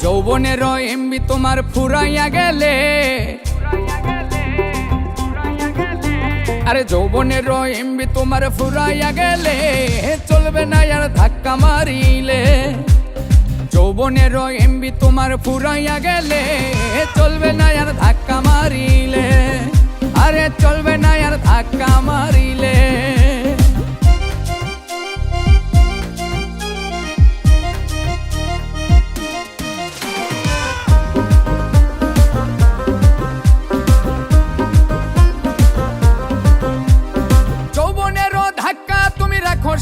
যৌবনের এমবি তোমার ফুরাইয়া গেলে, আরে যৌবনের এমবি তোমার ফুরাইয়া গেলে চলবে না আর ধাক্কা মারিলে। যৌবনের এমবি তোমার ফুরাইয়া গেলে চলবে না আর ধাক্কা মারিলে, আরে চলবে না আর ধাক্কা মারিলে।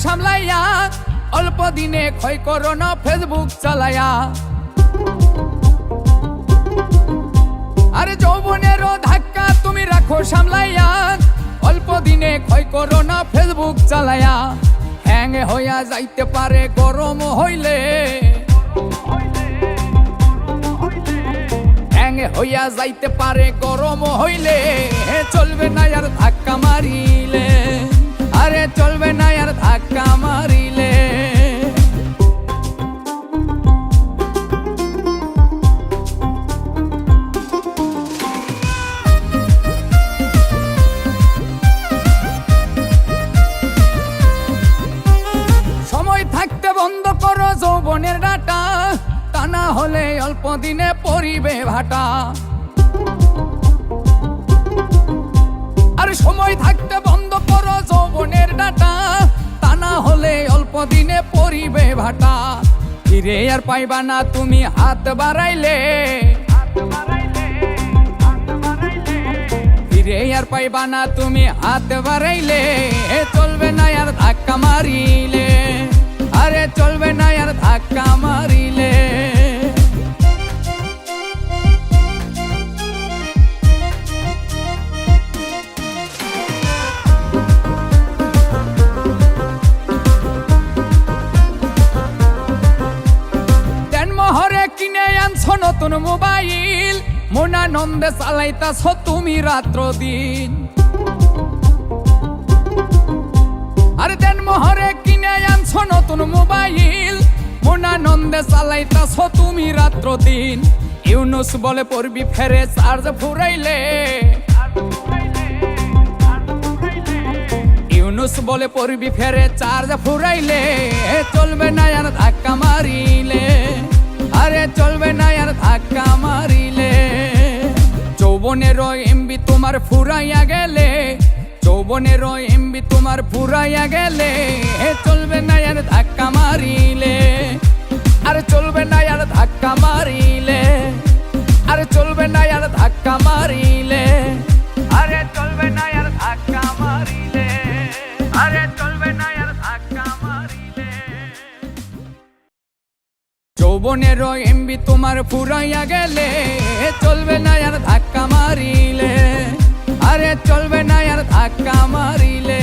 সামলাইয়া অল্প দিনে ক্ষয় করো না ফেসবুক চালাইয়া, আরে যৌবনের ধাক্কা তুমি রাখো সামলাইয়া অল্প দিনে ক্ষয় করো না ফেসবুক চালাইয়া। হ্যাং হইয়া যাইতে পারে গরম হইলে, হ্যাং হইয়া যাইতে পারে গরম হইলে চলবে না আর ধাক্কা মারিলে, আরে চলবে না আর ধাক্কা মারিলে। সময় থাকতে বন্ধ করো যৌবনের ডাটা, তা না হলে অল্প দিনে পড়িবে ভাটা। আর সময় থাকতে বন্ধ করো যৌবনের ডাটা, তা না হলে অল্প দিনে পড়িবে ভাটা। ফিরে আর পাইবা না তুমি হাত বাড়াইলে, ফিরে আর পাইবা না তুমি হাত বাড়াইলে চলবে না আর ধাক্কা মারিলে, আরে চলবে না আর ধাক্কা মারিলে। কিনে আনছো নতুন মোবাইল, মনানন্দে চালাইতাছ তুমি রাত্র দিন। আরে দেন মোহরে কিনে আনছো নতুন মোবাইল, মনানন্দে চালাইতাছ তুমি রাত্র দিন। ইউনুস বলে পড়বি ফেরে চার্জ ফুরাইলে, ইউনুস বলে পড়বি ফেরে চার্জ ফুরাইলে চলবে না আর ধাক্কা মারিলে, আরে চলবে না আর ধাক্কা মারিলে। যৌবনের এমবি তোমার ফুরাইয়া গেলে, যৌবনের এমবি তোমার ফুরাইয়া গেলে চলবে না আর ধাক্কা মারিলে, আরে চলবে না আর ধাক্কা মারিলে, আরে চলবে না আর ধাক্কা মারিলে, আরে চলবে না আর ধাক্কা মারিলে, আরে চলবে না আর ধাক্কা মারিলে। যৌবনের এমবি তোমার ফুরাইয়া গেলে চলবে না আর ধাক্কা মারিলে, আরে চলবে না আর ধাক্কা মারিলে।